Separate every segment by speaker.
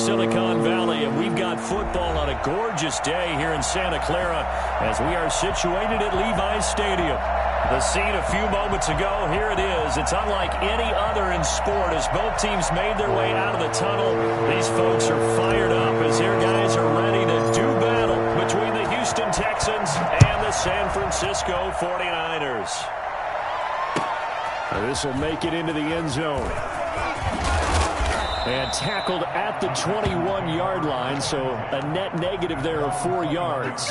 Speaker 1: Silicon Valley, and we've got football on a gorgeous day here in Santa Clara as we are situated at Levi's Stadium. The scene a few moments ago, here it is. It's unlike any other in sport as both teams made their way out of the tunnel. These folks are fired up as their guys are ready to do battle between the Houston Texans and the San Francisco 49ers. This will make it into the end zone. And tackled at the 21-yard line, so a net negative there of 4 yards.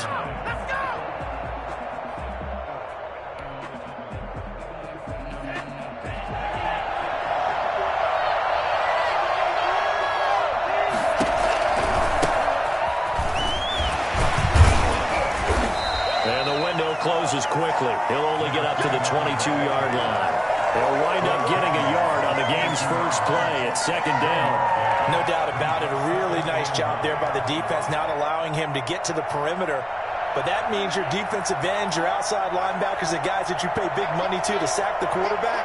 Speaker 1: And the window closes quickly. He'll only get up to the 22-yard line. They'll wind up getting a yard on the game's first play at second down.
Speaker 2: No doubt about it. A really nice job there by the defense, not allowing him to get to the perimeter. But that means your defensive ends, your outside linebackers, the guys that you pay big money to sack the quarterback,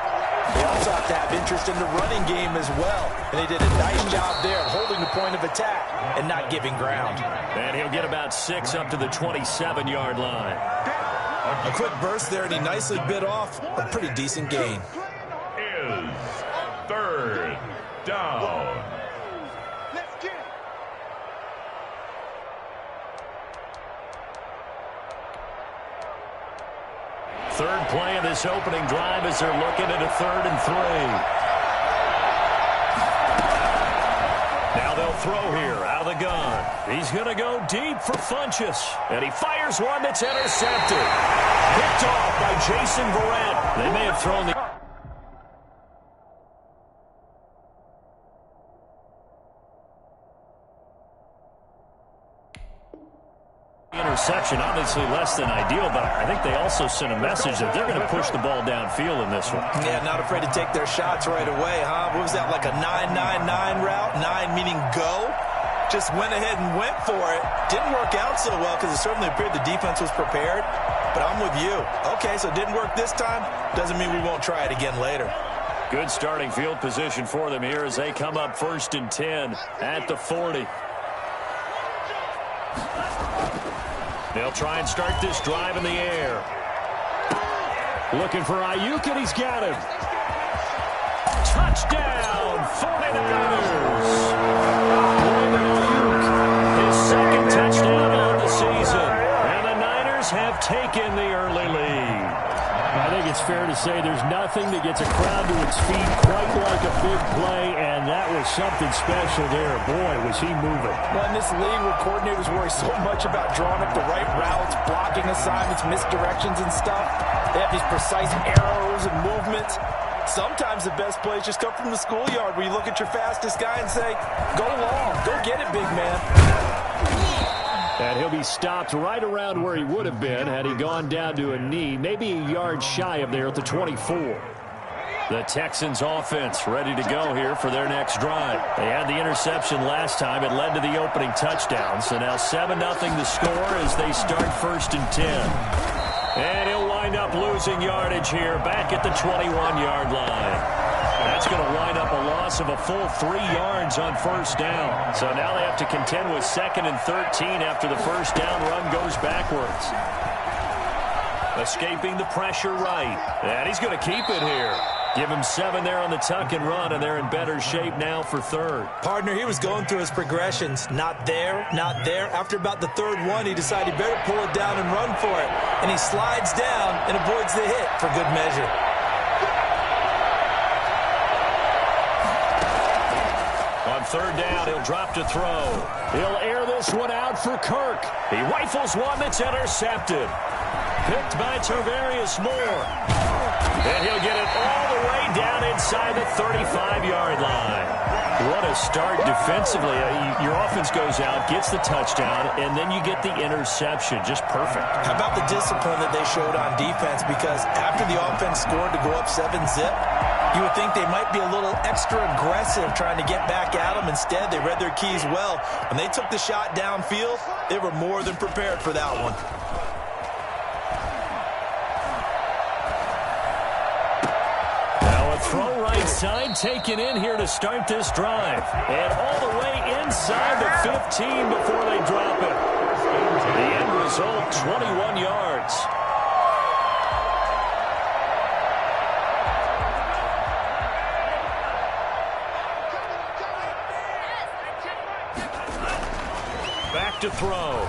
Speaker 2: they also have to have interest in the running game as well. And they did a nice job there of holding the point of attack and not giving ground.
Speaker 1: And he'll get about 6 up to the 27-yard line.
Speaker 2: A quick burst there, and he nicely bit off a pretty decent gain.
Speaker 3: Is third down.
Speaker 1: Third play of this opening drive as they're looking at a 3rd and 3. Now they'll throw here out of the gun. He's going to go deep for Funchess. And he fires one that's intercepted. Picked off by Jason Verrett. They may have thrown the interception. Obviously less than ideal, but I think they also sent a message that they're going to push the ball downfield in this one.
Speaker 2: Yeah, not afraid to take their shots right away, huh? What was that, like a 9-9-9 route? 9 meaning go? Just went ahead and went for it. Didn't work out so well because it certainly appeared the defense was prepared. But I'm with you. Okay, so it didn't work this time. Doesn't mean we won't try it again later.
Speaker 1: Good starting field position for them here as they come up 1st and 10 at the 40. They'll try and start this drive in the air. Looking for Ayuk, and he's got him. Touchdown, 49ers. His 2nd touchdown on the season. And the Niners have taken the early lead.
Speaker 4: I think it's fair to say there's nothing that gets a crowd to its feet quite like a big play, and that was something special there. Boy, was he moving.
Speaker 2: Well, in this league where coordinators worry so much about drawing up the right routes, blocking assignments, misdirections and stuff, they have these precise arrows and movements. Sometimes the best plays just come from the schoolyard where you look at your fastest guy and say, go long, go get it, big man.
Speaker 4: And he'll be stopped right around where he would have been had he gone down to a knee, maybe a yard shy of there at the 24.
Speaker 1: The Texans offense ready to go here for their next drive. They had the interception last time. It led to the opening touchdown. So now 7-0 the score as they start 1st and 10. And he'll wind up losing yardage here back at the 21-yard line. That's going to wind up a loss of a full 3 yards on 1st down. So now they have to contend with 2nd and 13 after the 1st down run goes backwards. Escaping the pressure right. And he's going to keep it here. Give him 7 there on the tuck and run, and they're in better shape now for 3rd.
Speaker 2: Partner, he was going through his progressions. Not there, not there. After about the 3rd one, he decided he better pull it down and run for it. And he slides down and avoids the hit for good measure.
Speaker 1: On 3rd down, he'll drop to throw. He'll air this one out for Kirk. He rifles one that's intercepted. Picked by Tarvarius Moore. And he'll get it all the way down inside the 35-yard line. What a start defensively. Your offense goes out, gets the touchdown, and then you get the interception. Just perfect.
Speaker 2: How about the discipline that they showed on defense? Because after the offense scored to go up 7-zip, you would think they might be a little extra aggressive trying to get back at them. Instead, they read their keys well. When they took the shot downfield, they were more than prepared for that one.
Speaker 1: throw right side taken in here to start this drive. And all the way inside the 15 before they drop it. The end result, 21 yards. Back to throw.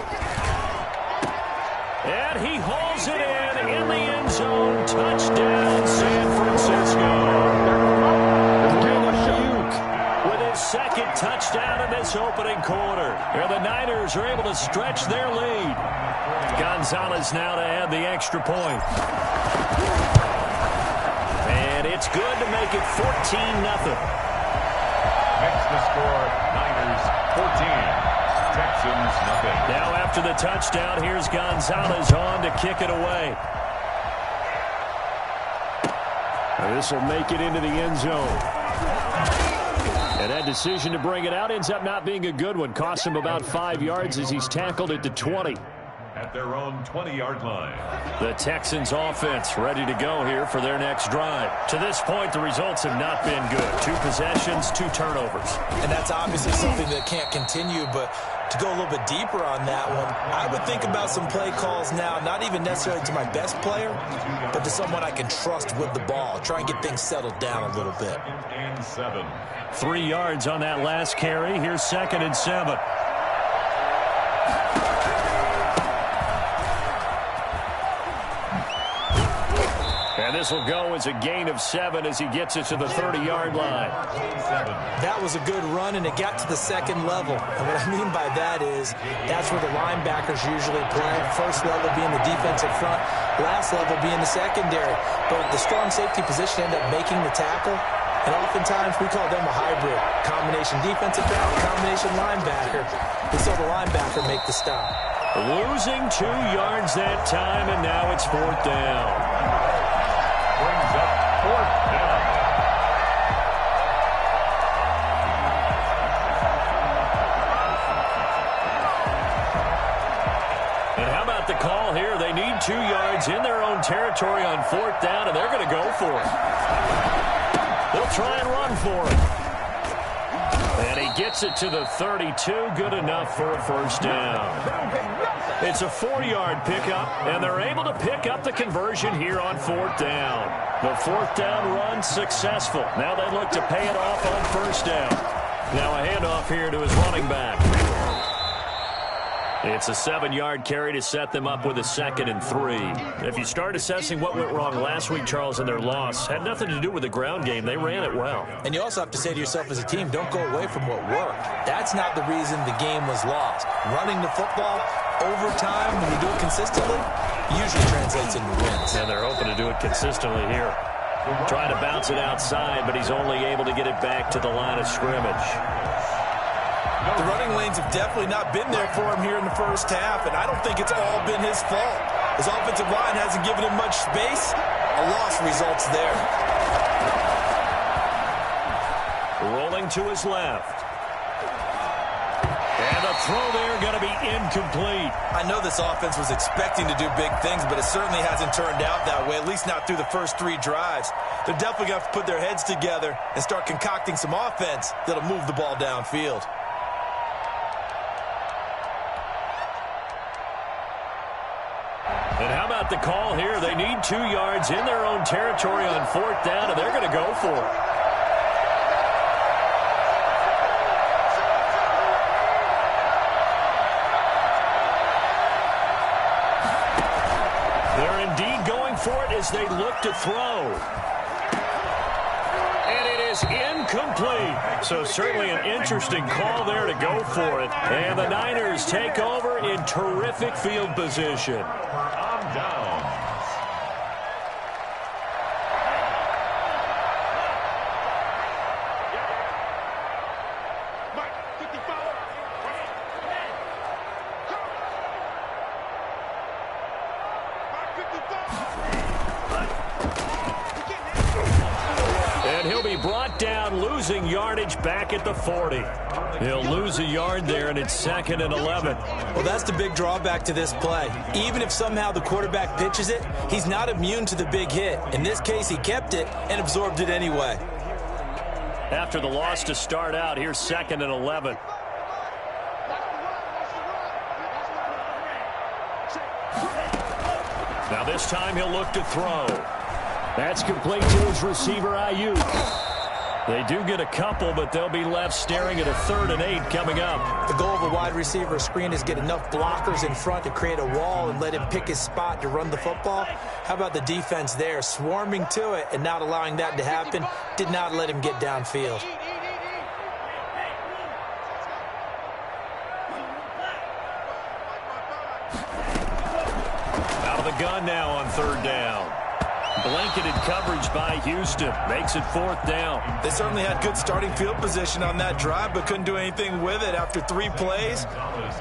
Speaker 1: And he hauls it in the end zone. Touchdown, San Francisco. With his second touchdown in this opening quarter. Here the Niners are able to stretch their lead. Gonzalez now to add the extra point. And it's good to make it 14-0.
Speaker 3: Makes the score Niners 14. Texans nothing.
Speaker 1: Now after the touchdown, here's Gonzalez on to kick it away.
Speaker 4: This will make it into the end zone. And that decision to bring it out ends up not being a good one. Costs him about 5 yards as he's tackled at the 20.
Speaker 3: At their own 20-yard line.
Speaker 1: The Texans offense ready to go here for their next drive. To this point, the results have not been good. 2 possessions, 2 turnovers.
Speaker 2: And that's obviously something that can't continue, but to go a little bit deeper on that one, I would think about some play calls now, not even necessarily to my best player, but to someone I can trust with the ball. Try and get things settled down a little bit.
Speaker 3: 7.
Speaker 1: 3 yards on that last carry. Here's 2nd and 7. And this will go as a gain of 7 as he gets it to the 30-yard line.
Speaker 2: That was a good run, and it got to the second level. And what I mean by that is that's where the linebackers usually play. First level being the defensive front, last level being the secondary. But the strong safety position ended up making the tackle. And oftentimes we call them a hybrid. Combination defensive back, combination linebacker. We saw the linebacker make the stop.
Speaker 1: Losing 2 yards that time, and now it's 4th down.
Speaker 3: Brings up 4th down.
Speaker 1: And how about the call here? They need 2 yards in their own territory on 4th down, and they're going to go for it. They'll try and run for it. And he gets it to the 32. Good enough for a 1st down. It's a 4-yard pickup, and they're able to pick up the conversion here on 4th down. The 4th down run successful. Now they look to pay it off on 1st down. Now a handoff here to his running back. It's a 7-yard carry to set them up with a 2nd and 3. If you start assessing what went wrong last week, Charles, in their loss, had nothing to do with the ground game. They ran it well.
Speaker 2: And you also have to say to yourself as a team, don't go away from what worked. That's not the reason the game was lost. Running the football over time, when you do it consistently, usually translates into wins.
Speaker 1: And they're hoping to do it consistently here. Trying to bounce it outside, but he's only able to get it back to the line of scrimmage.
Speaker 2: The running lanes have definitely not been there for him here in the first half, and I don't think it's all been his fault. His offensive line hasn't given him much space. A loss results there.
Speaker 1: Rolling to his left. And the throw there going to be incomplete.
Speaker 2: I know this offense was expecting to do big things, but it certainly hasn't turned out that way, at least not through the first 3 drives. They're definitely going to have to put their heads together and start concocting some offense that'll move the ball downfield.
Speaker 1: And how about the call here? They need 2 yards in their own territory on 4th down, and they're going to go for it. They're indeed going for it as they look to throw. And it is incomplete. So certainly an interesting call there to go for it. And the Niners take over in terrific field position.
Speaker 3: On downs.
Speaker 1: And he'll be brought down, losing losing yardage back at the 40. He'll lose a yard there, and it's 2nd and 11.
Speaker 2: Well, that's the big drawback to this play. Even if somehow the quarterback pitches it, he's not immune to the big hit. In this case, he kept it and absorbed it anyway.
Speaker 1: After the loss to start out, here's 2nd and 11. Now this time he'll look to throw.
Speaker 4: That's complete to his receiver, Ayuk.
Speaker 1: They do get a couple, but they'll be left staring at a 3rd and 8 coming up.
Speaker 2: The goal of a wide receiver screen is get enough blockers in front to create a wall and let him pick his spot to run the football. How about the defense there, swarming to it and not allowing that to happen? Did not let him get downfield.
Speaker 1: Out of the gun now on 3rd down. Blanketed coverage by Houston. Makes it 4th down.
Speaker 2: They certainly had good starting field position on that drive, but couldn't do anything with it after 3 plays.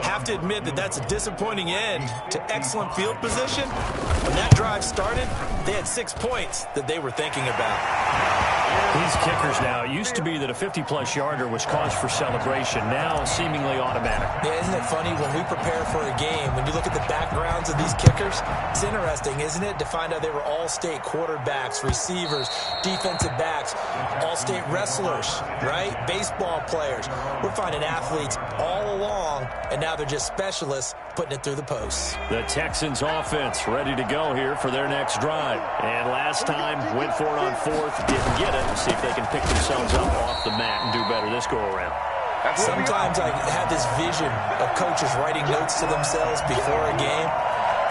Speaker 2: Have to admit that that's a disappointing end to excellent field position. When that drive started, they had 6 points that they were thinking about.
Speaker 1: These kickers now, it used to be that a 50-plus yarder was cause for celebration. Now seemingly automatic.
Speaker 2: Yeah, isn't it funny when we prepare for a game, when you look at the backgrounds of these kickers, it's interesting, isn't it, to find out they were all-state quarterbacks, receivers, defensive backs, all-state wrestlers, right? Baseball players. We're finding athletes all along, and now they're just specialists putting it through the posts.
Speaker 1: The Texans offense ready to go here for their next drive. And last time, went for it on 4th, didn't get it. See if they can pick themselves up off the mat and do better this go-around.
Speaker 2: Sometimes I have this vision of coaches writing notes to themselves before a game,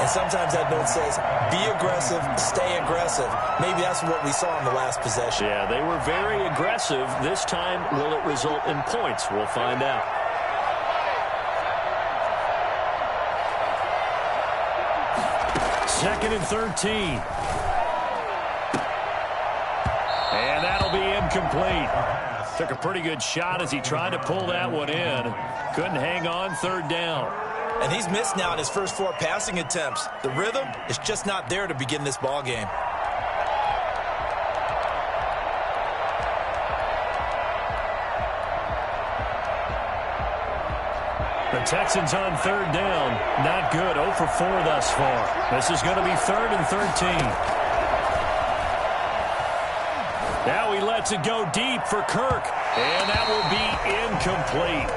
Speaker 2: and sometimes that note says, be aggressive, stay aggressive. Maybe that's what we saw in the last possession.
Speaker 1: Yeah, they were very aggressive. This time, will it result in points? We'll find out. Second and 13. And that'll be incomplete. Took a pretty good shot as he tried to pull that one in. Couldn't hang on 3rd down.
Speaker 2: And he's missed now in his first 4 passing attempts. The rhythm is just not there to begin this ball game.
Speaker 1: The Texans on 3rd down. Not good. 0 for 4 thus far. This is going to be 3rd and 13. Now he lets it go deep for Kirk. And that will be incomplete.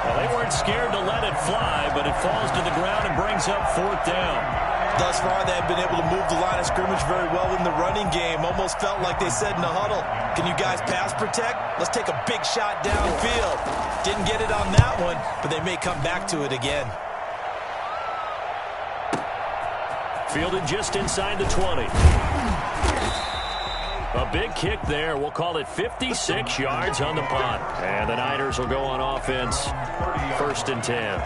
Speaker 1: Well, they weren't scared to let it fly, but it falls to the ground and brings up 4th down.
Speaker 2: Thus far, they have been able to move the line of scrimmage very well in the running game. Almost felt like they said in the huddle, can you guys pass protect? Let's take a big shot downfield. Didn't get it on that one, but they may come back to it again.
Speaker 1: Fielded just inside the 20. A big kick there. We'll call it 56 yards on the punt. And the Niners will go on offense. 1st and 10.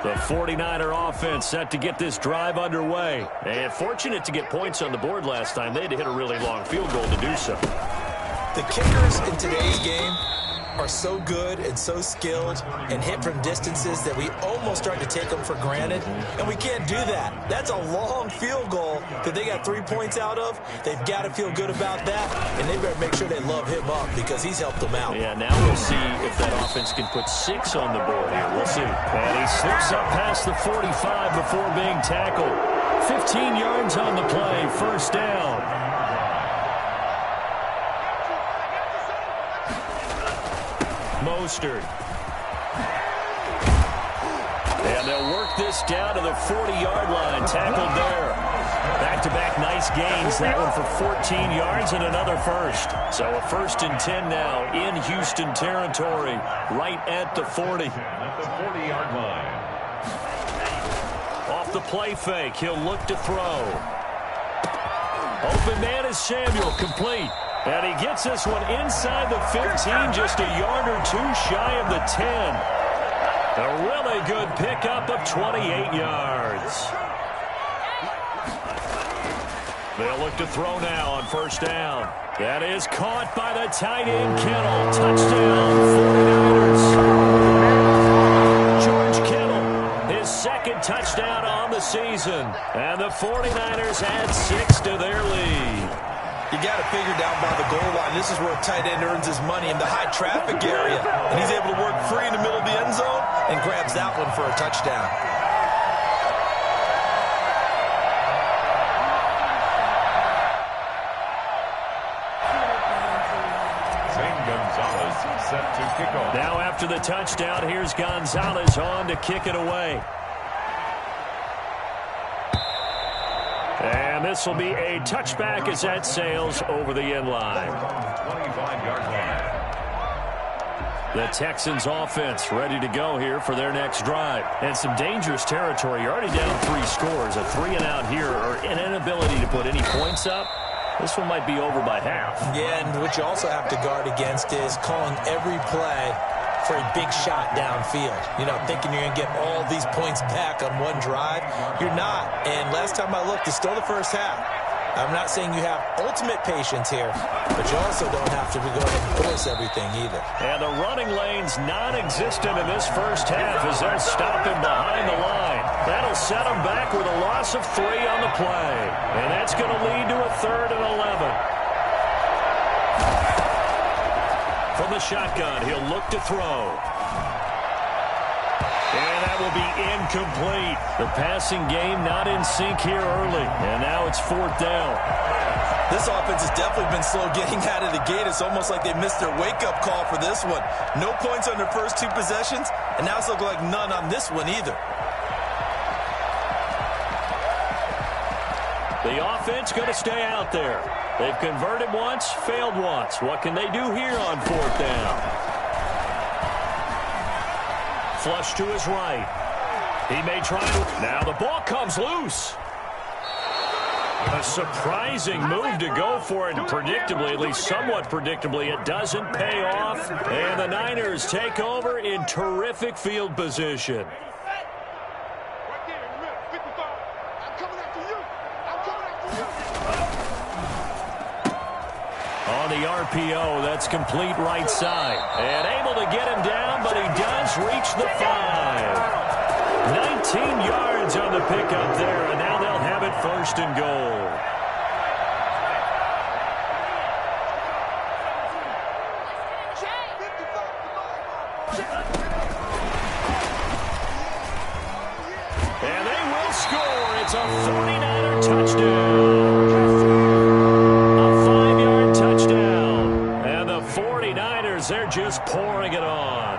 Speaker 1: The 49er offense set to get this drive underway. And fortunate to get points on the board last time. They had to hit a really long field goal to do so.
Speaker 2: The kickers in today's game are so good and so skilled and hit from distances that we almost start to take them for granted, and we can't do that. That's a long field goal that they got 3 points out of. They've got to feel good about that, and they better make sure they love him up because he's helped them out.
Speaker 1: Yeah, now we'll see if that offense can put 6 on the board here. We'll see. And he slips up past the 45 before being tackled. 15 yards on the play, 1st down. Mostert. And they'll work this down to the 40-yard line. Tackled there. Back-to-back nice gains. That one for 14 yards and another first. So a 1st and 10 now in Houston territory. Right at the 40.
Speaker 3: At the 40-yard line.
Speaker 1: Off the play fake. He'll look to throw. Open man is Samuel. Complete. And he gets this one inside the 15, just a yard or 2 shy of the 10. A really good pickup of 28 yards. They'll look to throw now on 1st down. That is caught by the tight end, Kittle. Touchdown, 49ers. George Kittle, his second touchdown on the season. And the 49ers add 6 to their lead.
Speaker 2: You got to figure down by the goal line. This is where a tight end earns his money, in the high traffic area. And he's able to work free in the middle of the end zone and grabs that one for a touchdown.
Speaker 3: Set to kick off.
Speaker 1: Now after the touchdown, here's Gonzalez on to kick it away. And this will be a touchback as that sails over the end line.
Speaker 3: 25-yard line.
Speaker 1: The Texans offense ready to go here for their next drive. And some dangerous territory. You're already down 3 scores. A 3-and-out here, or an inability to put any points up. This one might be over by half.
Speaker 2: Yeah, and what you also have to guard against is calling every play for a big shot downfield. You know, thinking you're going to get all these points back on one drive. You're not. And last time I looked, it's still the first half. I'm not saying you have ultimate patience here, but you also don't have to go ahead and force everything either.
Speaker 1: And the running lane's non-existent in this first half as they'll stop him behind the line. That'll set him back with a loss of 3 on the play. And that's going to lead to a 3rd and 11. From the shotgun, he'll look to throw. And that will be incomplete. The passing game not in sync here early. And now it's 4th down.
Speaker 2: This offense has definitely been slow getting out of the gate. It's almost like they missed their wake-up call for this one. No points on their first 2 possessions, and now it's looking like none on this one either.
Speaker 1: The offense going to stay out there. They've converted once, failed once. What can they do here on 4th down? Flush to his right. He may try to... Now the ball comes loose. A surprising move to go for it. Predictably, at least somewhat predictably, it doesn't pay off. And the Niners take over in terrific field position. On the RPO, that's complete right side. And able to get him down, but he does reach the 5. 19 yards on the pickup there, and now they'll have it 1st and goal. And they will score. It's a 49er touchdown. They're just pouring it on.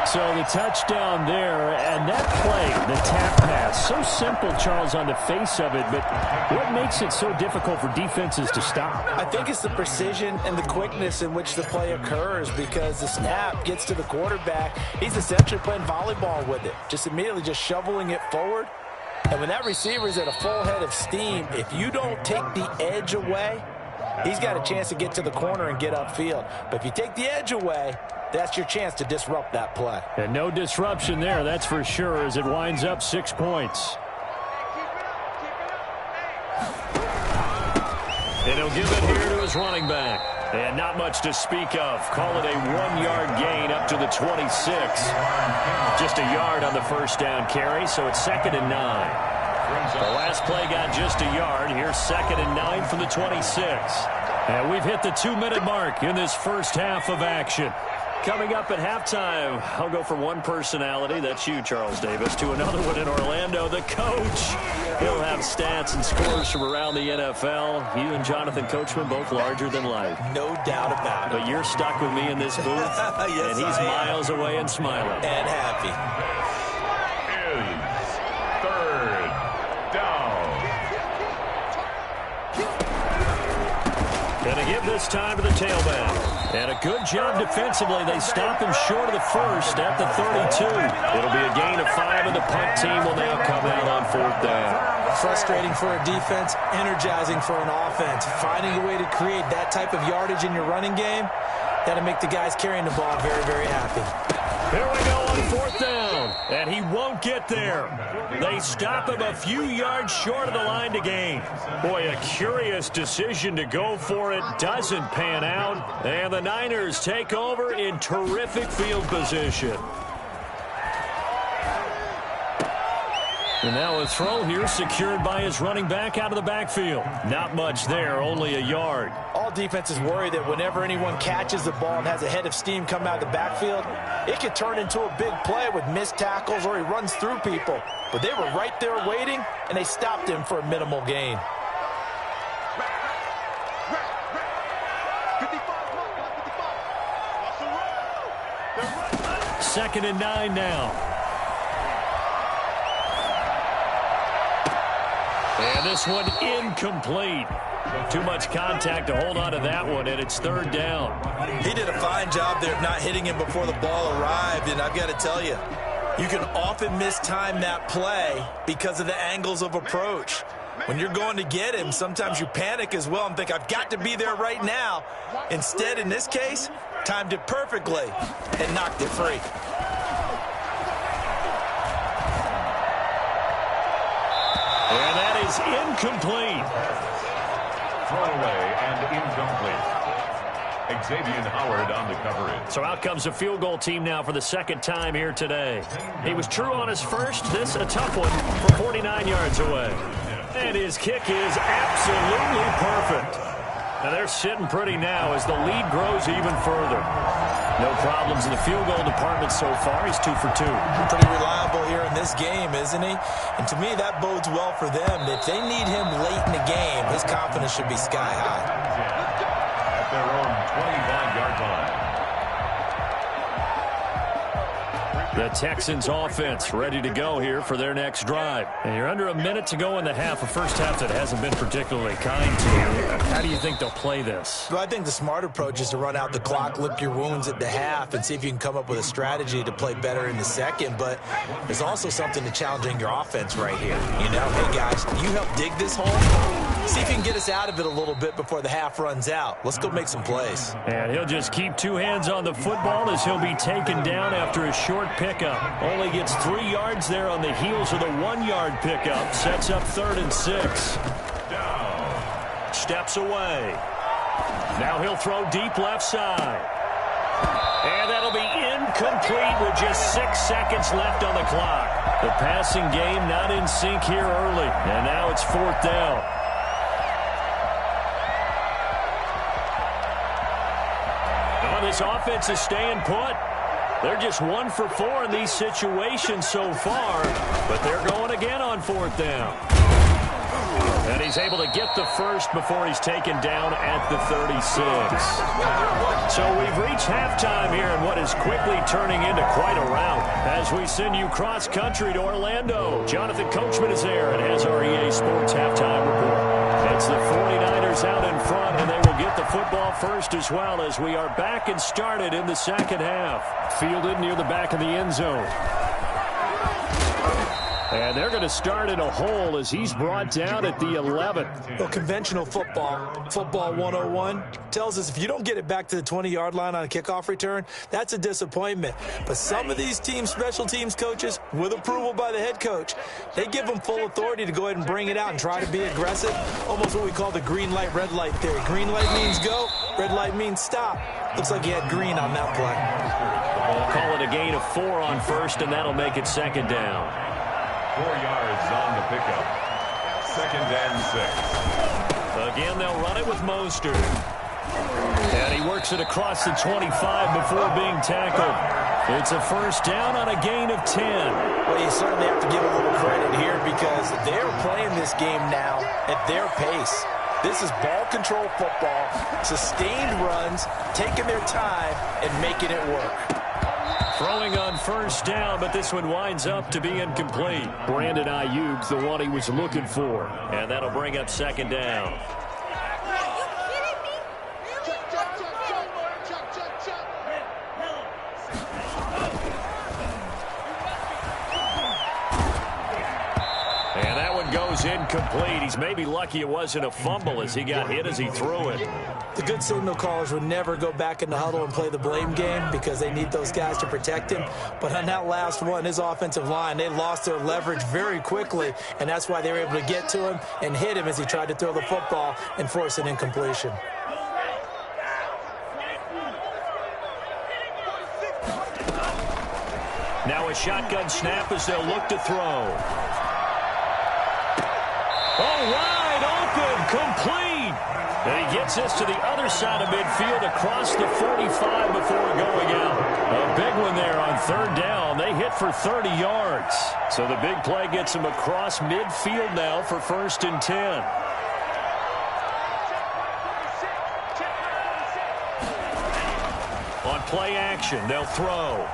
Speaker 4: So the touchdown there, and that play, the tap pass, so simple, Charles, on the face of it, but what makes it so difficult for defenses to stop?
Speaker 2: I think it's the precision and the quickness in which the play occurs, because the snap gets to the quarterback. He's essentially playing volleyball with it, just immediately just shoveling it forward. And when that receiver's at a full head of steam, if you don't take the edge away, he's got a chance to get to the corner and get upfield. But if you take the edge away, that's your chance to disrupt that play.
Speaker 4: And no disruption there, that's for sure, as it winds up 6 points.
Speaker 1: And he'll give it here to his running back. And not much to speak of. Call it a 1-yard gain up to the 26. Just a yard on the first down carry, so it's 2nd and 9. The last play got just a yard. Here's 2nd and 9 from the 26. And we've hit the 2-minute mark in this first half of action. Coming up at halftime, I'll go from one personality, that's you, Charles Davis, to another one in Orlando, the coach. He'll have stats and scores from around the NFL. You and Jonathan Coachman, both larger than life.
Speaker 2: No doubt about it.
Speaker 1: But you're stuck with me in this booth,
Speaker 2: yes,
Speaker 1: and he's miles away and smiling.
Speaker 2: And happy.
Speaker 3: Is 3rd down.
Speaker 1: Going to give this time to the tailback. And a good job defensively. They stop him short of the first at the 32. It'll be a gain of 5, and the punt team will now come out on 4th down.
Speaker 2: Frustrating for a defense, energizing for an offense. Finding a way to create that type of yardage in your running game, that'll make the guys carrying the ball very, very happy.
Speaker 1: Here we go on 4th down, and he won't get there. They stop him a few yards short of the line to gain. Boy, a curious decision to go for it. Doesn't pan out, and the Niners take over in terrific field position. And now a throw here secured by his running back out of the backfield. Not much there, only a yard.
Speaker 2: All defenses worry that whenever anyone catches the ball and has a head of steam come out of the backfield, it could turn into a big play with missed tackles or he runs through people. But they were right there waiting, and they stopped him for a minimal gain.
Speaker 1: Second and 9 now. And this one incomplete. Too much contact to hold on to that one, and it's third down.
Speaker 2: He did a fine job there of not hitting him before the ball arrived, and I've got to tell you, you can often mistime that play because of the angles of approach. When you're going to get him, sometimes you panic as well and think, I've got to be there right now. Instead, in this case, timed it perfectly and knocked it free.
Speaker 1: And that is incomplete.
Speaker 3: Thrown away and incomplete. Xavier Howard on the coverage.
Speaker 1: So out comes a field goal team now for the second time here today. He was true on his first. This a tough one from 49 yards away. And his kick is absolutely perfect. Now they're sitting pretty now as the lead grows even further. No problems in the field goal department so far. He's 2 for 2.
Speaker 2: Pretty reliable here in this game, isn't he? And to me, that bodes well for them. If they need him late in the game, his confidence should be sky high.
Speaker 3: At their own 25-yard line.
Speaker 1: The Texans offense ready to go here for their next drive. And you're under a minute to go in the half, a first half that hasn't been particularly kind to you. How do you think they'll play this?
Speaker 2: Well, I think the smart approach is to run out the clock, lick your wounds at the half, and see if you can come up with a strategy to play better in the second. But there's also something to challenging your offense right here. You know, hey, guys, you help dig this hole. See if you can get us out of it a little bit before the half runs out. Let's go make some plays.
Speaker 1: And he'll just keep 2 hands on the football as he'll be taken down after a short pickup. Only gets 3 yards there on the heels of the 1-yard pickup. Sets up 3rd and 6.
Speaker 3: Down.
Speaker 1: Steps away. Now he'll throw deep left side. And that'll be incomplete with just 6 seconds left on the clock. The passing game not in sync here early. And now it's 4th down. This offense is staying put. They're just 1 for 4 in these situations so far, but they're going again on 4th down. And he's able to get the first before he's taken down at the 36. So we've reached halftime here in what is quickly turning into quite a rout as we send you cross-country to Orlando. Jonathan Coachman is there and has our EA Sports halftime report. It's the 49ers out in front, and they will get the football first as well as we are back and started in the second half. Fielded near the back of the end zone. And they're going to start in a hole as he's brought down at the 11.
Speaker 2: Well, conventional football 101, tells us if you don't get it back to the 20-yard line on a kickoff return, that's a disappointment. But some of these teams, special teams coaches, with approval by the head coach, they give them full authority to go ahead and bring it out and try to be aggressive. Almost what we call the green light, red light theory. Green light means go, red light means stop. Looks like he had green on that play.
Speaker 1: We'll call it a gain of 4 on first, and that'll make it 2nd down.
Speaker 3: 4 yards on the pickup. 2nd and 6.
Speaker 1: Again, they'll run it with Mostert. And he works it across the 25 before being tackled. It's a first down on a gain of 10.
Speaker 2: Well, you certainly have to give a little credit here because they're playing this game now at their pace. This is ball control football, sustained runs, taking their time and making it work.
Speaker 1: Throwing on first down, but this one winds up to be incomplete. Brandon Ayuk, the one he was looking for. And that'll bring up 2nd down. And that one goes incomplete. He's maybe lucky it wasn't a fumble as he got hit as he threw it.
Speaker 2: The good signal callers would never go back in the huddle and play the blame game because they need those guys to protect him. But on that last one, his offensive line, they lost their leverage very quickly, and that's why they were able to get to him and hit him as he tried to throw the football and force an incompletion.
Speaker 1: Now a shotgun snap as they'll look to throw. Oh, wide open, complete. And he gets this to the other side of midfield across the 45 before going out. A big one there on third down. They hit for 30 yards. So the big play gets him across midfield now for 1st and 10. On play action, they'll throw.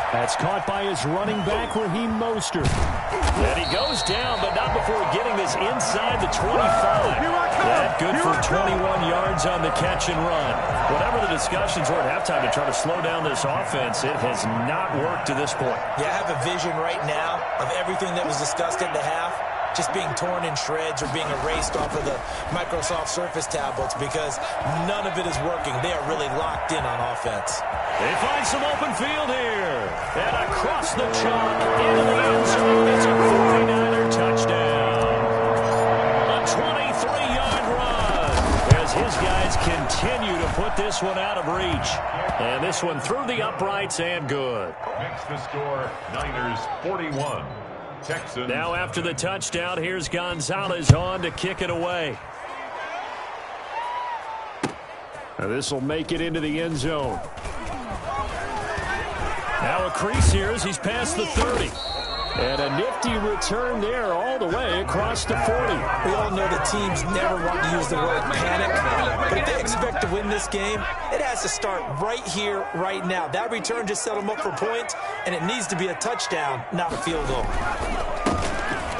Speaker 1: That's caught by his running back, Raheem Mostert. And he goes down, but not before getting this inside the 25. That good for 21 yards on the catch and run. Whatever the discussions were at halftime to try to slow down this offense, it has not worked to this point.
Speaker 2: Yeah, I have a vision right now of everything that was discussed at the half just being torn in shreds or being erased off of the Microsoft Surface tablets because none of it is working. They are really locked in on offense.
Speaker 1: They find some open field here. And across the chalk into the end zone. It's a 49er touchdown. A 23-yard run as his guys continue to put this one out of reach. And this one through the uprights and good.
Speaker 3: Makes the score Niners 41. Texans.
Speaker 1: Now after the touchdown, here's Gonzalez on to kick it away.
Speaker 4: This will make it into the end zone.
Speaker 1: Now a crease here as he's past the 30.
Speaker 4: And a nifty return there all the way across the 40.
Speaker 2: We all know the teams never want to use the word panic, but if they expect to win this game, it has to start right here, right now. That return just set them up for points, and it needs to be a touchdown, not a field goal.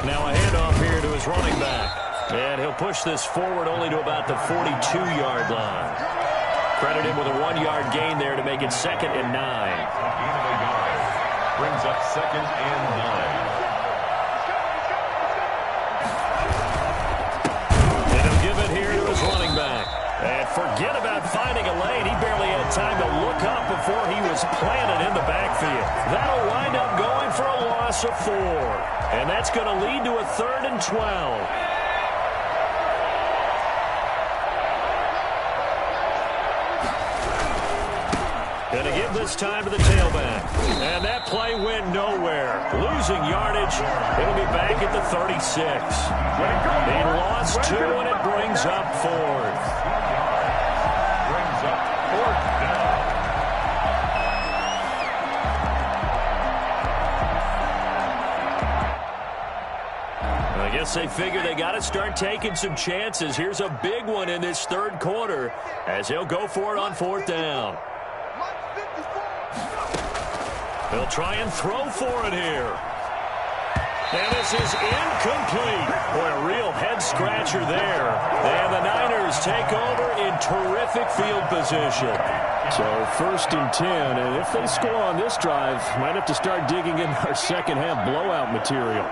Speaker 1: Now a handoff here to his running back. And he'll push this forward only to about the 42-yard line. Credit him with a 1-yard gain there to make it 2nd and 9.
Speaker 3: Brings up 2nd and 9.
Speaker 1: And he'll give it here to his running back. And forget about finding a lane. He barely had time to look up before he was planted in the backfield. That'll wind up going for a loss of 4. And that's going to lead to a 3rd and 12. Going to give this time to the tailback. And that play went nowhere. Losing yardage. It'll be back at the 36. He lost 2, and it brings up 4th.
Speaker 3: Brings up 4th down.
Speaker 1: I guess they figure they got to start taking some chances. Here's a big one in this 3rd quarter as he'll go for it on 4th down. They'll try and throw for it here. And this is incomplete. Boy, a real head-scratcher there. And the Niners take over in terrific field position.
Speaker 4: So 1st and 10, and if they score on this drive, might have to start digging in our second-half blowout material.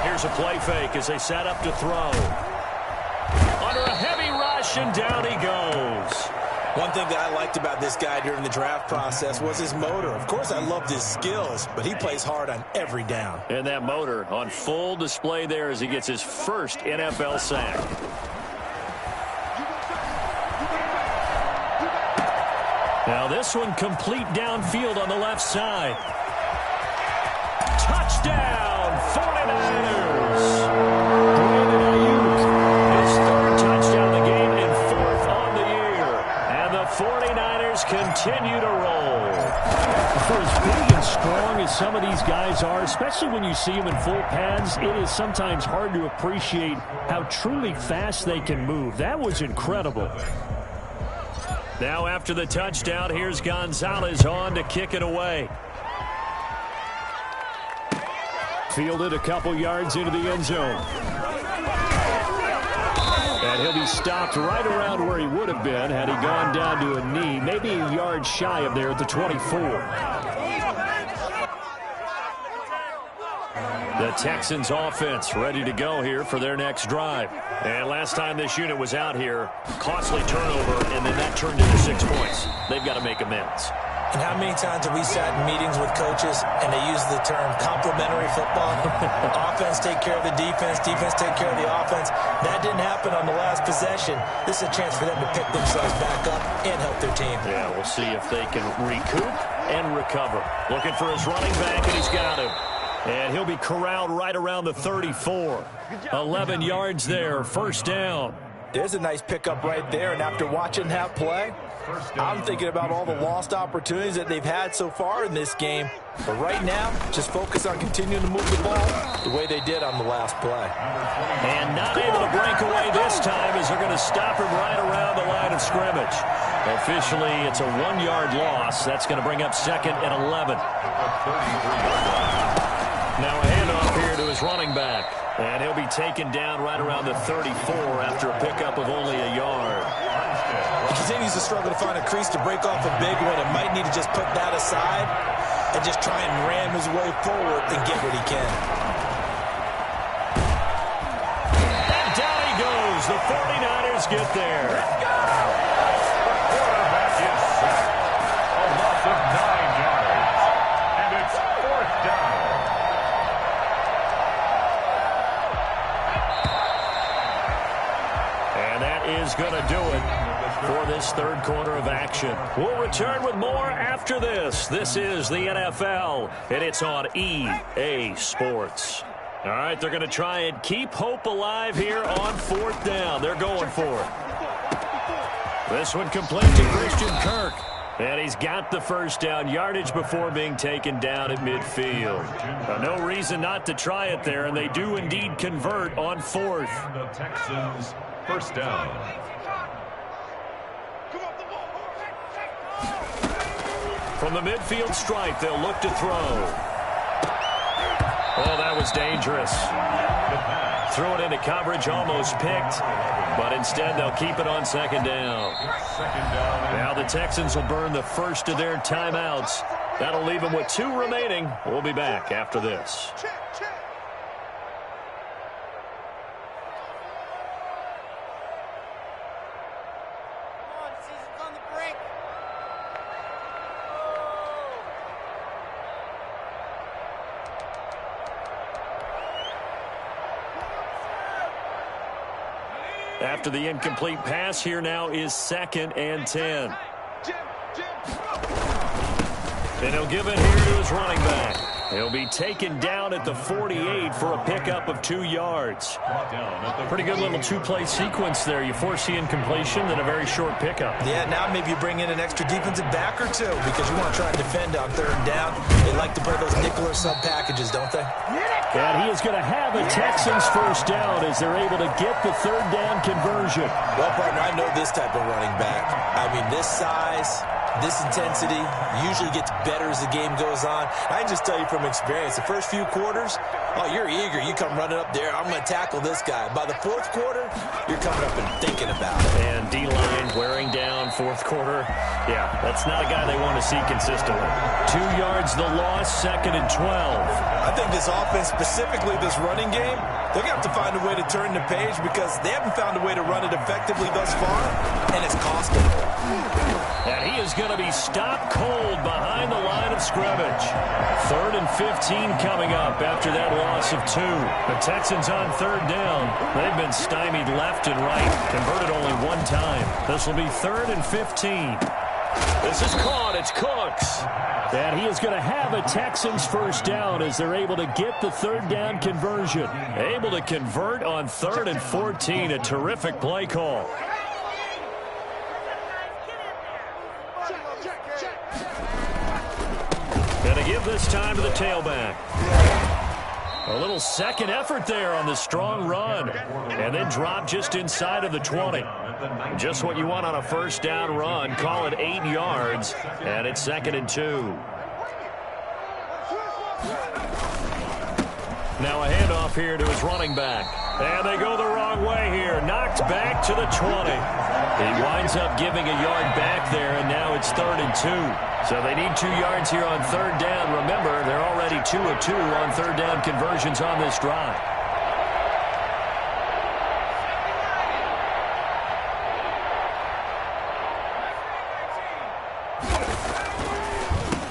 Speaker 1: Here's a play fake as they set up to throw. Under a heavy rush, and down he goes.
Speaker 2: One thing that I liked about this guy during the draft process was his motor. Of course, I loved his skills, but he plays hard on every down.
Speaker 1: And that motor on full display there as he gets his first NFL sack. Now this one complete downfield on the left side. Touchdown, 49ers. Continue to roll.
Speaker 4: For as big and strong as some of these guys are, especially when you see them in full pads, it is sometimes hard to appreciate how truly fast they can move. That was incredible.
Speaker 1: Now after the touchdown, here's Gonzalez on to kick it away.
Speaker 4: Fielded a couple yards into the end zone. And he'll be stopped right around where he would have been had he gone down to a knee, maybe a yard shy of there at the 24.
Speaker 1: The Texans offense ready to go here for their next drive. And last time this unit was out here, costly turnover, and then that turned into 6 points. They've got to make amends.
Speaker 2: And how many times have we sat in meetings with coaches and they use the term complementary football? Offense take care of the defense, defense take care of the offense. That didn't happen on the last possession. This is a chance for them to pick themselves back up and help their team.
Speaker 1: Yeah, we'll see if they can recoup and recover. Looking for his running back, and he's got him. And he'll be corralled right around the 34. 11 yards there, first down.
Speaker 2: There's a nice pickup right there, and after watching that play, I'm thinking about all the lost opportunities that they've had so far in this game. But right now, just focus on continuing to move the ball the way they did on the last play.
Speaker 1: And not able to break away this time as they're going to stop him right around the line of scrimmage. Officially, it's a 1-yard loss. That's going to bring up second and 11. Now a handoff here to his running back. And he'll be taken down right around the 34 after a pickup of only a yard.
Speaker 2: He continues to struggle to find a crease to break off a big one. It might need to just put that aside and just try and ram his way forward and get what he can.
Speaker 1: And down he goes. The 49ers get there.
Speaker 3: The quarterback is sacked. A loss of 9 yards. And it's 4th down.
Speaker 1: Is going to do it for this third quarter of action. We'll return with more after this. This is the NFL, and it's on EA Sports. All right, they're going to try and keep hope alive here on 4th down. They're going for it. This one complete to Christian Kirk. And he's got the first down yardage before being taken down at midfield. No reason not to try it there, and they do indeed convert on 4th.
Speaker 3: The Texans, first down.
Speaker 1: From the midfield stripe, they'll look to throw. Oh, that was dangerous. Threw it into coverage, almost picked, but instead they'll keep it on second down. Now the Texans will burn the first of their timeouts. That'll leave them with 2 remaining. We'll be back after this. After the incomplete pass, here now is 2nd and 10. And he'll give it here to his running back. He'll be taken down at the 48 for a pickup of 2 yards. Pretty good little 2-play sequence there. You force the incompletion, then a very short pickup.
Speaker 2: Yeah, now maybe you bring in an extra defensive back or 2 because you want to try and defend on 3rd down. They like to play those nickel or sub packages, don't they?
Speaker 1: And he is going to have a Texans first down as they're able to get the 3rd down conversion.
Speaker 2: Well, partner, I know this type of running back. I mean, this size, this intensity usually gets better as the game goes on. I can just tell you from experience, the first few quarters, oh, you're eager. You come running up there, I'm going to tackle this guy. By the 4th quarter, you're coming up and thinking about it.
Speaker 1: And D-line wearing down 4th quarter. Yeah, that's not a guy they want to see consistently. 2 yards the loss, 2nd and 12.
Speaker 2: I think this offense, specifically this running game, they're going to have to find a way to turn the page because they haven't found a way to run it effectively thus far, and it's costing them.
Speaker 1: And he is going to be stopped cold behind the line of scrimmage. 3rd and 15 coming up after that loss of 2. The Texans on 3rd down. They've been stymied left and right. Converted only 1 time. This will be 3rd and 15. This is caught. It's Cooks. And he is going to have a Texans first down as they're able to get the 3rd down conversion. Able to convert on 3rd and 14. A terrific play call. Going to give this time to the tailback. A little second effort there on the strong run. And then drop just inside of the 20. Just what you want on a first down run. Call it 8 yards. And it's 2nd and 2. Now a handoff here to his running back. And they go the wrong way here. Knocked back to the 20. He winds up giving a yard back there, and now it's 3rd and 2. So they need 2 yards here on 3rd down. Remember, they're already 2 of 2 on 3rd down conversions on this drive.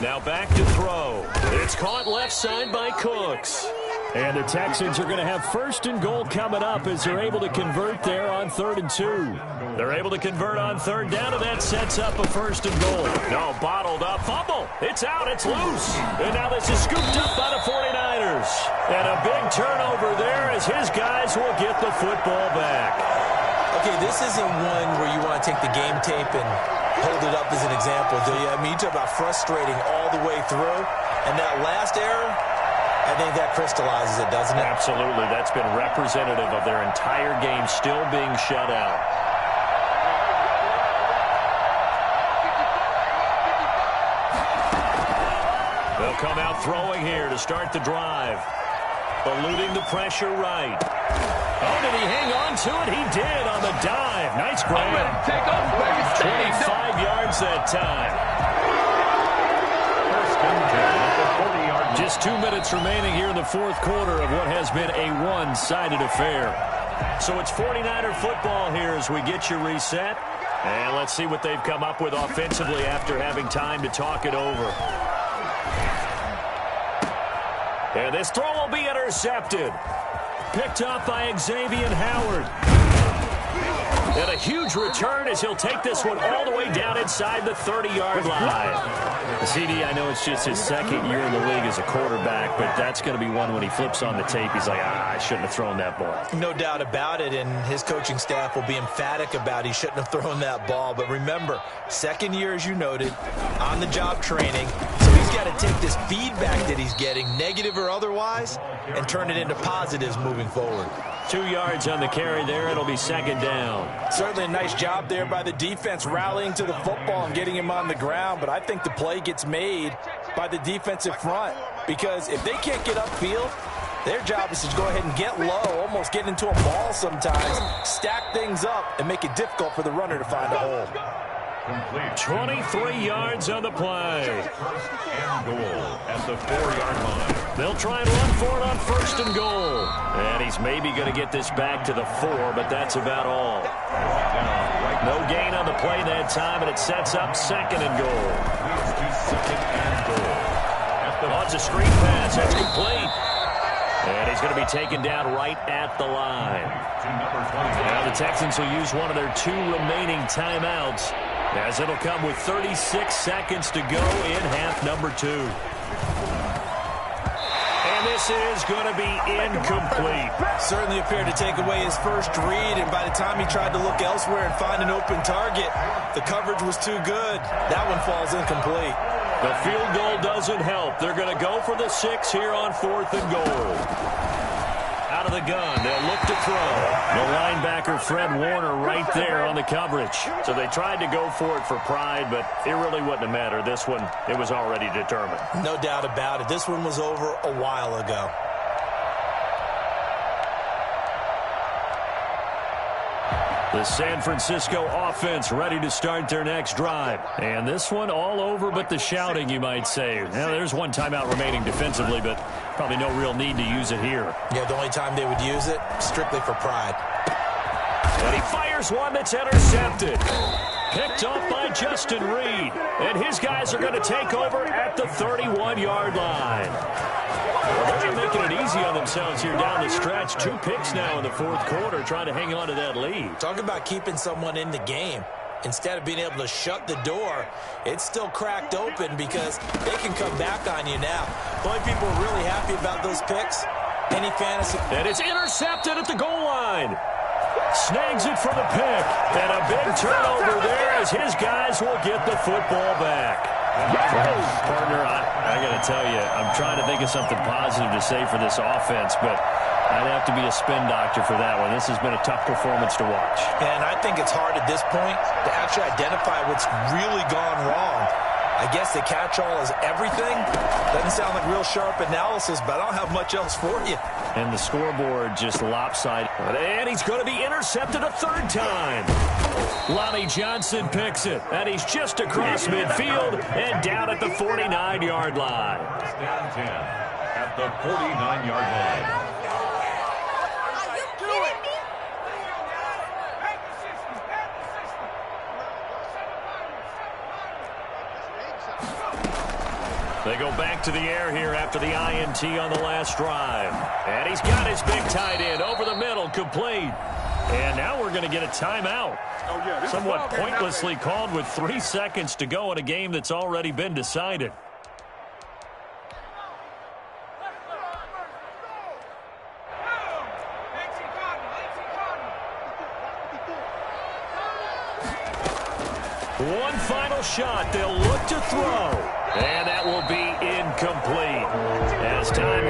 Speaker 1: Now back to throw. It's caught left side by Cooks.
Speaker 4: And the Texans are going to have first and goal coming up as they're able to convert there on 3rd and 2. They're able to convert on 3rd down, and that sets up a first and goal. No, bottled up. Fumble. It's out. It's loose. And now this is scooped up by the 49ers. And a big turnover there as his guys will get the football back.
Speaker 2: Okay, this isn't one where you want to take the game tape and hold it up as an example, do you? I mean, you talk about frustrating all the way through. And that last error, I think that crystallizes it, doesn't it?
Speaker 4: Absolutely. That's been representative of their entire game still being shut out. They'll come out throwing here to start the drive. Eluding the pressure right. Oh, did he hang on to it? He did on the dive. Nice grab. 25 yards that time. Just 2 minutes remaining here in the fourth quarter of what has been a one-sided affair. So it's 49er football here as we get you reset. And let's see what they've come up with offensively after having time to talk it over. And this throw will be intercepted. Picked up by Xavier Howard. And a huge return as he'll take this one all the way down inside the 30-yard line. CD, I know it's just his second year in the league as a quarterback, but that's going to be one when he flips on the tape. He's like, I shouldn't have thrown that ball.
Speaker 2: No doubt about it, and his coaching staff will be emphatic about he shouldn't have thrown that ball. But remember, second year, as you noted, on-the-job training. So he's got to take this feedback that he's getting, negative or otherwise, and turn it into positives moving forward.
Speaker 4: 2 yards on the carry there. It'll be second down.
Speaker 2: Certainly a nice job there by the defense rallying to the football and getting him on the ground. But I think the play gets made by the defensive front because if they can't get upfield, their job is to go ahead and get low, almost get into a ball sometimes, stack things up, and make it difficult for the runner to find a hole.
Speaker 4: 23 yards on the play.
Speaker 3: First and goal at the 4-yard line.
Speaker 4: They'll try and run for it on first and goal. And he's maybe going to get this back to the 4, but that's about all. No gain on the play that time, and it sets up second and goal.
Speaker 3: Second and goal.
Speaker 4: Oh, it's a screen pass. That's complete. And he's going to be taken down right at the line. Now the Texans will use one of their 2 remaining timeouts, as it'll come with 36 seconds to go in half number 2. And this is going to be incomplete.
Speaker 2: Certainly appeared to take away his first read, and by the time he tried to look elsewhere and find an open target, the coverage was too good. That one falls incomplete.
Speaker 4: The field goal doesn't help. They're going to go for the 6 here on 4th and goal. Out of the gun, they'll look to throw. The linebacker, Fred Warner, right there on the coverage. So they tried to go for it for pride, but it really wouldn't have mattered. This one, it was already determined.
Speaker 2: No doubt about it. This one was over a while ago.
Speaker 4: The San Francisco offense ready to start their next drive. And this one all over but the shouting, you might say. Now, there's one timeout remaining defensively, but probably no real need to use it here.
Speaker 2: Yeah, the only time they would use it, strictly for pride.
Speaker 4: And he fires one that's intercepted. Picked off by Justin Reed. And his guys are going to take over at the 31-yard line. Well, they're making it easy on themselves here down the stretch. 2 picks now in the fourth quarter, trying to hang on to that lead.
Speaker 2: Talk about keeping someone in the game. Instead of being able to shut the door, it's still cracked open because they can come back on you now. The only people who are really happy about those picks, any fantasy.
Speaker 4: And it's intercepted at the goal line. Snags it for the pick. And a big turnover there as his guys will get the football back. Well, partner, I got to tell you, I'm trying to think of something positive to say for this offense, but I'd have to be a spin doctor for that one. This has been a tough performance to watch.
Speaker 2: And I think it's hard at this point to actually identify what's really gone wrong. I guess the catch-all is everything. Doesn't sound like real sharp analysis, but I don't have much else for you.
Speaker 4: And the scoreboard just lopsided. And he's going to be intercepted a 3rd time. Lonnie Johnson picks it. And he's just across midfield and down at the 49-yard line.
Speaker 3: Down 10 at the 49-yard line.
Speaker 1: They go back to the air here after the INT on the last drive. And he's got his big tight end over the middle, complete. And now we're going to get a timeout. Somewhat pointlessly called with 3 seconds to go in a game that's already been decided. One final shot. They'll look to throw. And that will be incomplete. As time